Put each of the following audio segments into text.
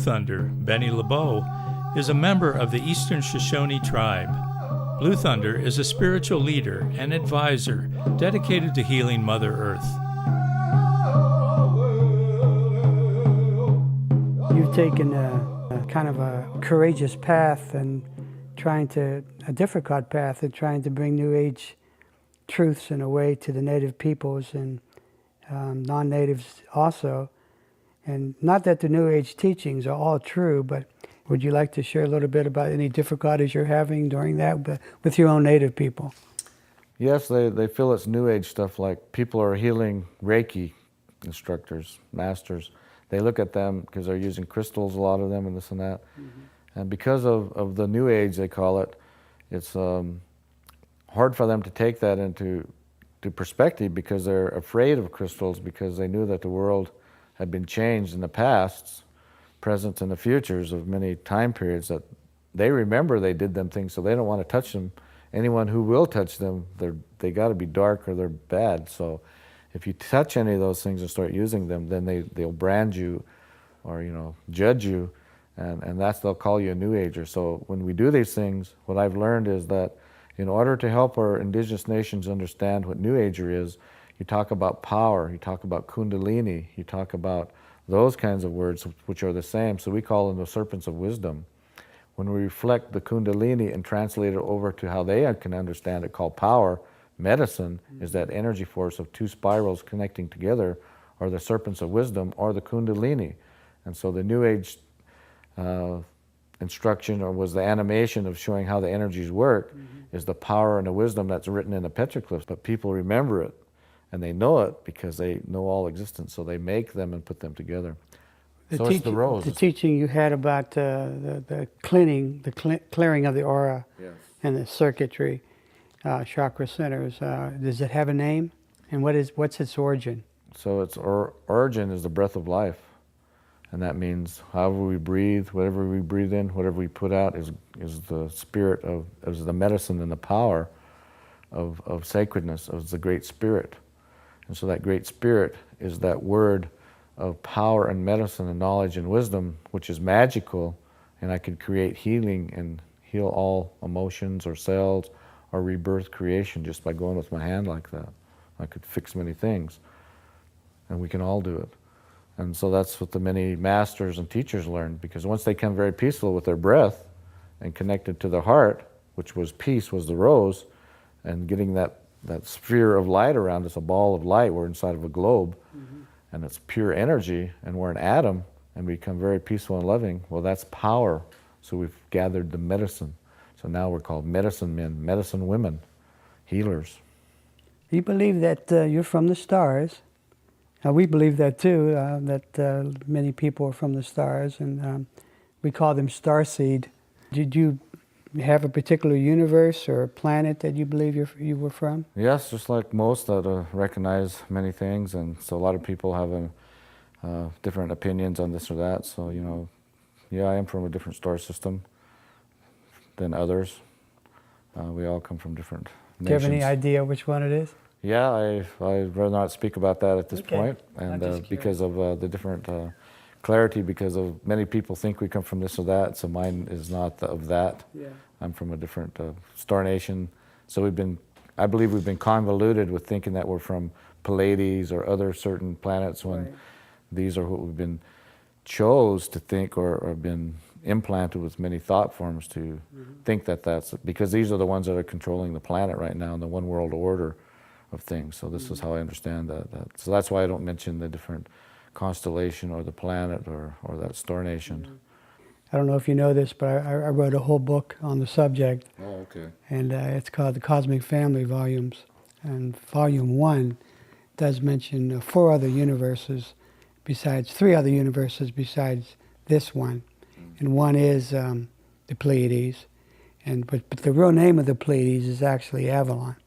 Thunder, Bennie LeBeau, is a member of the Eastern Shoshone tribe. Blue Thunder is a spiritual leader and advisor dedicated to healing Mother Earth. You've taken a kind of a courageous path and a difficult path of trying to bring New Age truths in a way to the native peoples and non-natives also. And not that the New Age teachings are all true, but would you like to share a little bit about any difficulties you're having during that with your own native people? Yes, they feel it's New Age stuff, like people are healing Reiki instructors, masters. They look at them because they're using crystals, a lot of them, and this and that. Mm-hmm. And because of the New Age, they call it, it's hard for them to take that into perspective because they're afraid of crystals, because they knew that the world had been changed in the pasts, presents, and the futures of many time periods, that they remember they did them things, so they don't want to touch them. Anyone who will touch them, they got to be dark or they're bad. So if you touch any of those things and start using them, then they'll brand you or judge you, and they'll call you a New Ager. So when we do these things, what I've learned is that in order to help our indigenous nations understand what New Ager is, you talk about power, you talk about Kundalini, you talk about those kinds of words which are the same. So we call them the serpents of wisdom. When we reflect the Kundalini and translate it over to how they can understand it, called power, medicine is that energy force of two spirals connecting together, or the serpents of wisdom, or the Kundalini. And so the New Age instruction, or was the animation of showing how the energies work, is the power and the wisdom that's written in the petroglyphs. But people remember it, and they know it because they know all existence, so they make them and put them together. It's the rose. The teaching you had about the clearing of the aura, yes, and the circuitry, chakra centers, does it have a name? And what's its origin? So its origin is the breath of life. And that means however we breathe, whatever we breathe in, whatever we put out is the spirit is the medicine and the power of sacredness, of the Great Spirit. And so that Great Spirit is that word of power and medicine and knowledge and wisdom, which is magical, and I could create healing and heal all emotions or cells or rebirth creation just by going with my hand like that. I could fix many things, and we can all do it. And so that's what the many masters and teachers learned, because once they become very peaceful with their breath and connected to their heart, which was peace, was the rose, and getting that sphere of light around us, a ball of light, we're inside of a globe, and it's pure energy, and we're an atom, and we become very peaceful and loving. Well, that's power. So we've gathered the medicine. So now we're called medicine men, medicine women, healers. You believe that you're from the stars. We believe that too, that many people are from the stars, and we call them starseed. Did you have a particular universe or planet that you believe you were from? Yes, just like most that recognize many things, and so a lot of people have different opinions on this or that. So, yeah, I am from a different star system than others. We all come from different nations. Do you have any idea which one it is? Yeah, I'd rather not speak about that at this point, and because of the different clarity, because of many people think we come from this or that, so mine is not of that. Yeah. I'm from a different star nation. So I believe we've been convoluted with thinking that we're from Pleiades or other certain planets, when these are what we've been chose to think, or been implanted with many thought forms to think that's, because these are the ones that are controlling the planet right now in the one world order of things. So this is how I understand that. So that's why I don't mention the different constellation or the planet or that star nation. I don't know if you know this, but I wrote a whole book on the subject. Oh, okay. And it's called The Cosmic Family Volumes. And Volume 1 does mention three other universes besides this one. And one is the Pleiades. But the real name of the Pleiades is actually Avalon.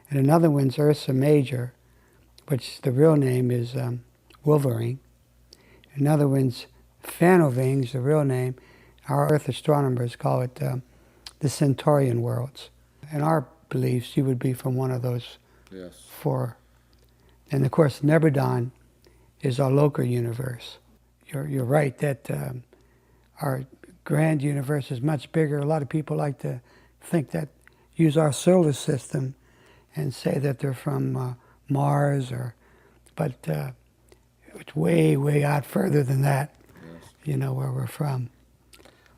And another one's Ursa Major, which the real name is Wolverine. Another one's Fanovings, the real name. Our Earth astronomers call it the Centaurian worlds. In our beliefs, you would be from one of those four. And of course, Neberdon is our local universe. You're right that our grand universe is much bigger. A lot of people like to think that, use our solar system and say that they're from Mars, but it's way, way out further than that, you know, where we're from.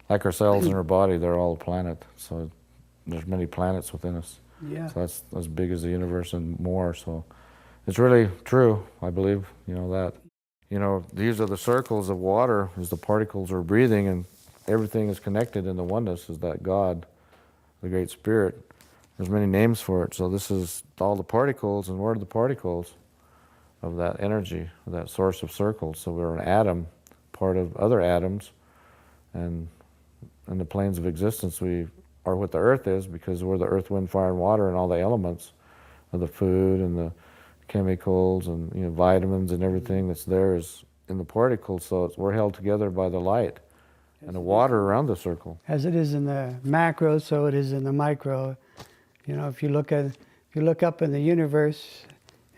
Like our cells in our body, they're all a planet. So there's many planets within us. Yeah. So that's as big as the universe and more. So it's really true, I believe, you know, that. You know, these are the circles of water as the particles are breathing, and everything is connected in the oneness is that God, the Great Spirit. There's many names for it. So this is all the particles, and we're the particles of that energy, of that source of circles. So we're an atom, part of other atoms, and in the planes of existence we are what the earth is, because we're the earth, wind, fire, and water, and all the elements of the food and the chemicals and, you know, vitamins and everything that's there is in the particles. So we're held together by the light and the water around the circle. As it is in the macro, so it is in the micro. You know, if you look up in the universe,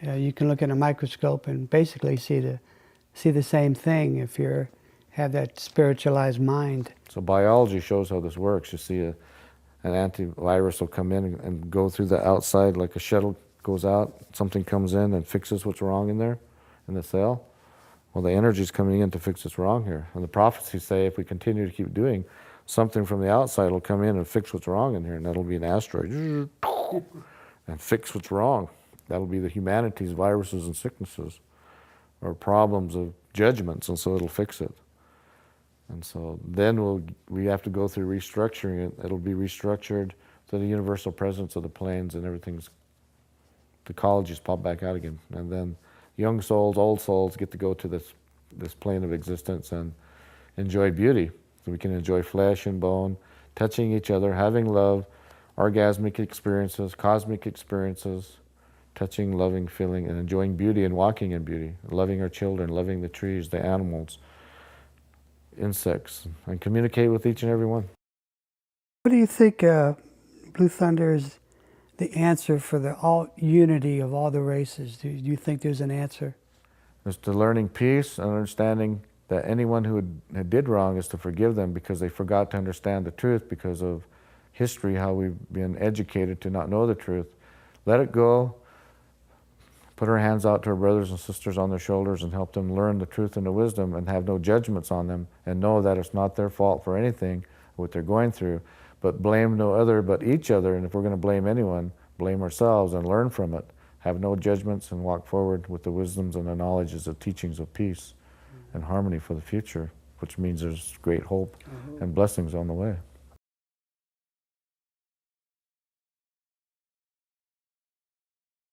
you can look in a microscope and basically see the same thing if you have that spiritualized mind. So biology shows how this works. You see an antivirus will come in and go through the outside like a shuttle goes out, something comes in and fixes what's wrong in there, in the cell. Well, the energy's coming in to fix what's wrong here. And the prophecies say if we continue to keep doing, something from the outside will come in and fix what's wrong in here, and that'll be an asteroid, and fix what's wrong. That'll be the humanity's viruses and sicknesses, or problems of judgments, and so it'll fix it. And so then we have to go through restructuring it. It'll be restructured to the universal presence of the planes, and everything's, the ecologies pop back out again. And then young souls, old souls get to go to this plane of existence and enjoy beauty. So we can enjoy flesh and bone, touching each other, having love, orgasmic experiences, cosmic experiences, touching, loving, feeling, and enjoying beauty and walking in beauty, loving our children, loving the trees, the animals, insects, and communicate with each and every one. What do you think Blue Thunder is the answer for the unity of all the races? Do you think there's an answer? It's to learning peace and understanding that anyone who did wrong is to forgive them, because they forgot to understand the truth because of history, how we've been educated to not know the truth. Let it go. Put our hands out to our brothers and sisters on their shoulders and help them learn the truth and the wisdom, and have no judgments on them, and know that it's not their fault for anything, what they're going through, but blame no other but each other. And if we're going to blame anyone, blame ourselves and learn from it. Have no judgments and walk forward with the wisdoms and the knowledges of teachings of peace and harmony for the future, which means there's great hope and blessings on the way.